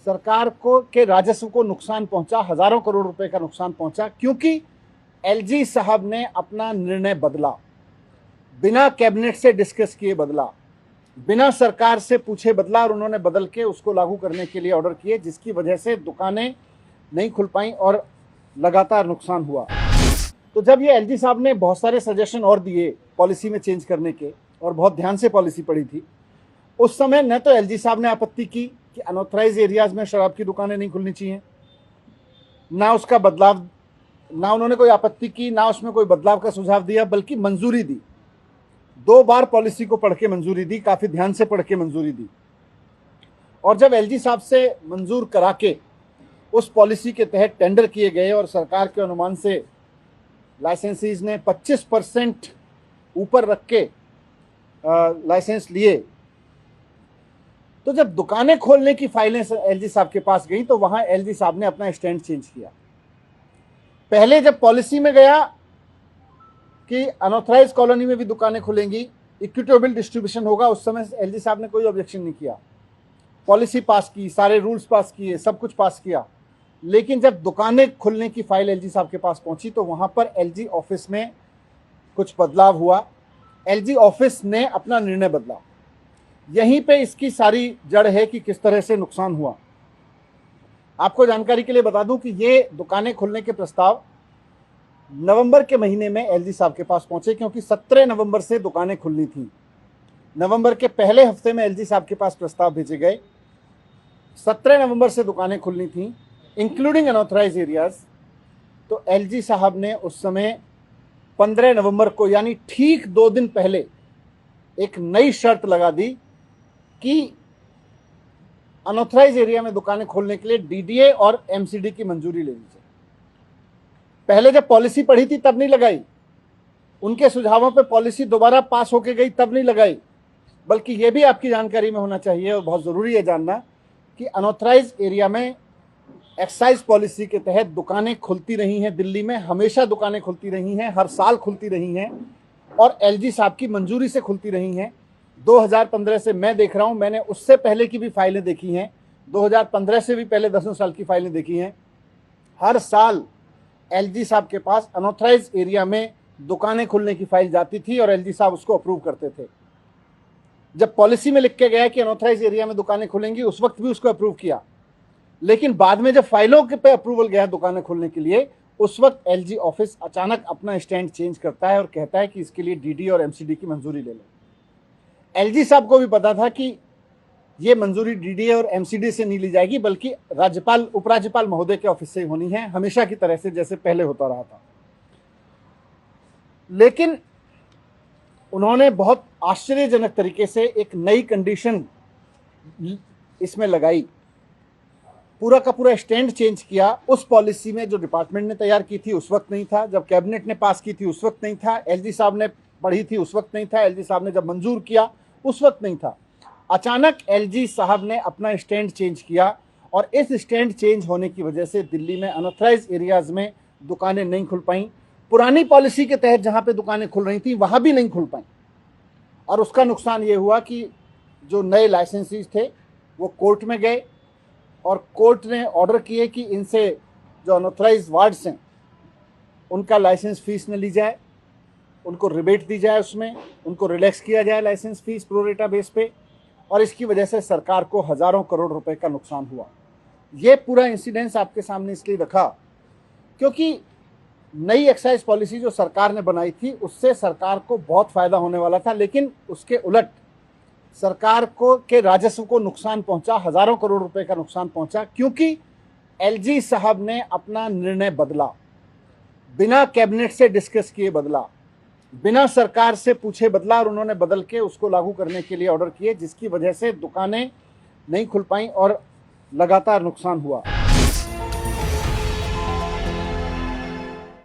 सरकार को के राजस्व को नुकसान पहुंचा, हजारों करोड़ रुपए का नुकसान पहुंचा, क्योंकि एलजी साहब ने अपना निर्णय बदला, बिना कैबिनेट से डिस्कस किए बदला, बिना सरकार से पूछे बदला, और उन्होंने बदल के उसको लागू करने के लिए ऑर्डर किए, जिसकी वजह से दुकानें नहीं खुल पाई और लगातार नुकसान हुआ। तो जब ये एलजी साहब ने बहुत सारे सजेशन और दिए पॉलिसी में चेंज करने के, और बहुत ध्यान से पॉलिसी पढ़ी थी, उस समय न तो एलजी साहब ने आपत्ति की कि अनऑथराइज एरियाज में शराब की दुकानें नहीं खुलनी चाहिए, ना उसका बदलाव, ना उन्होंने कोई आपत्ति की, ना उसमें कोई बदलाव का सुझाव दिया, बल्कि मंजूरी दी। 2 बार पॉलिसी को पढ़ के मंजूरी दी, काफी ध्यान से पढ़ के मंजूरी दी। और जब एलजी साहब से मंजूर करा के उस पॉलिसी के तहत टेंडर किए गए और सरकार के अनुमान से लाइसेंसीज ने 25% ऊपर रख के लाइसेंस लिए, तो जब दुकानें खोलने की फाइलें एलजी साहब के पास गई तो वहां एलजी साहब ने अपना स्टैंड चेंज किया। पहले जब पॉलिसी में गया कि अनऑथराइज कॉलोनी में भी दुकानें खुलेंगी, इक्विटेबल डिस्ट्रीब्यूशन होगा, उस समय एलजी साहब ने कोई ऑब्जेक्शन नहीं किया, पॉलिसी पास की, सारे रूल्स पास किए, सब कुछ पास किया। लेकिन जब दुकानें खुलने की फाइल एलजी साहब के पास पहुंची तो वहां पर एलजी ऑफिस में कुछ बदलाव हुआ, एलजी ऑफिस ने अपना निर्णय बदला। यहीं पे इसकी सारी जड़ है कि किस तरह से नुकसान हुआ। आपको जानकारी के लिए बता दूं कि ये दुकानें खुलने के प्रस्ताव नवंबर के महीने में एलजी साहब के पास पहुंचे, क्योंकि 17 नवंबर से दुकानें खुलनी थी। नवंबर के पहले हफ्ते में एलजी साहब के पास प्रस्ताव भेजे गए, 17 नवंबर से दुकानें खुलनी थी, इंक्लूडिंग अनऑथराइज एरियाज। तो एलजी साहब ने उस समय 15 नवंबर को, यानी ठीक 2 दिन पहले, एक नई शर्त लगा दी कि अनऑथराइज एरिया में दुकानें खोलने के लिए डीडीए और एमसीडी की मंजूरी लेनी चाहिए। पहले जब पॉलिसी पढ़ी थी तब नहीं लगाई, उनके सुझावों पे पॉलिसी दोबारा पास होके गई तब नहीं लगाई, बल्कि यह भी आपकी जानकारी में होना चाहिए और बहुत जरूरी है जानना कि अनऑथराइज एरिया में एक्साइज पॉलिसी के तहत दुकानें खुलती रही हैं। दिल्ली में हमेशा दुकानें खुलती रही हैं, हर साल खुलती रही हैं, और एलजी साहब की मंजूरी से खुलती रही हैं। 2015 से मैं देख रहा हूं, मैंने उससे पहले की भी फाइलें देखी हैं, 2015 से भी पहले 10 साल की फाइलें देखी हैं। हर साल एलजी साहब के पास अनऑथराइज एरिया में दुकानें खुलने की फाइल जाती थी और एलजी साहब उसको अप्रूव करते थे। जब पॉलिसी में लिख के गया कि अनऑथराइज एरिया में दुकानें खुलेंगी, उस वक्त भी उसको अप्रूव किया, लेकिन बाद में जब फाइलों के पे अप्रूवल गया दुकानें खोलने के लिए, उस वक्त एलजी ऑफिस अचानक अपना स्टैंड चेंज करता है और कहता है कि इसके लिए डीडी और एमसीडी की मंजूरी ले लो। एलजी साहब को भी पता था कि ये मंजूरी डीडी और एमसीडी से नहीं ली जाएगी, बल्कि राज्यपाल, उपराज्यपाल महोदय के ऑफिस से ही होनी है, हमेशा की तरह से जैसे पहले होता रहा था। लेकिन उन्होंने बहुत आश्चर्यजनक तरीके से एक नई कंडीशन इसमें लगाई, पूरा का पूरा स्टैंड चेंज किया। उस पॉलिसी में जो डिपार्टमेंट ने तैयार की थी उस वक्त नहीं था, जब कैबिनेट ने पास की थी उस वक्त नहीं था, एलजी साहब ने पढ़ी थी उस वक्त नहीं था, एलजी साहब ने जब मंजूर किया उस वक्त नहीं था। अचानक एलजी साहब ने अपना स्टैंड चेंज किया, और इस स्टैंड चेंज होने की वजह से दिल्ली में अनऑथराइज एरियाज में दुकानें नहीं खुल पाई। पुरानी पॉलिसी के तहत जहां पे दुकानें खुल रही थी वहां भी नहीं खुल पाई, और उसका नुकसान ये हुआ कि जो नए लाइसेंसीज थे वो कोर्ट में गए, और कोर्ट ने ऑर्डर किए कि इनसे जो अनऑथराइज वार्ड्स हैं उनका लाइसेंस फीस न ली जाए, उनको रिबेट दी जाए, उसमें उनको रिलैक्स किया जाए लाइसेंस फीस प्रोरेटा बेस पे, और इसकी वजह से सरकार को हजारों करोड़ रुपए का नुकसान हुआ। ये पूरा इंसिडेंस आपके सामने इसलिए रखा क्योंकि नई एक्साइज पॉलिसी जो सरकार ने बनाई थी उससे सरकार को बहुत फायदा होने वाला था, लेकिन उसके उलट सरकार को के राजस्व को नुकसान पहुंचा, हजारों करोड़ रुपए का नुकसान पहुंचा, क्योंकि एलजी साहब ने अपना निर्णय बदला, बिना कैबिनेट से डिस्कस किए बदला, बिना सरकार से पूछे बदला, और उन्होंने बदल के उसको लागू करने के लिए ऑर्डर किए, जिसकी वजह से दुकानें नहीं खुल पाई और लगातार नुकसान हुआ।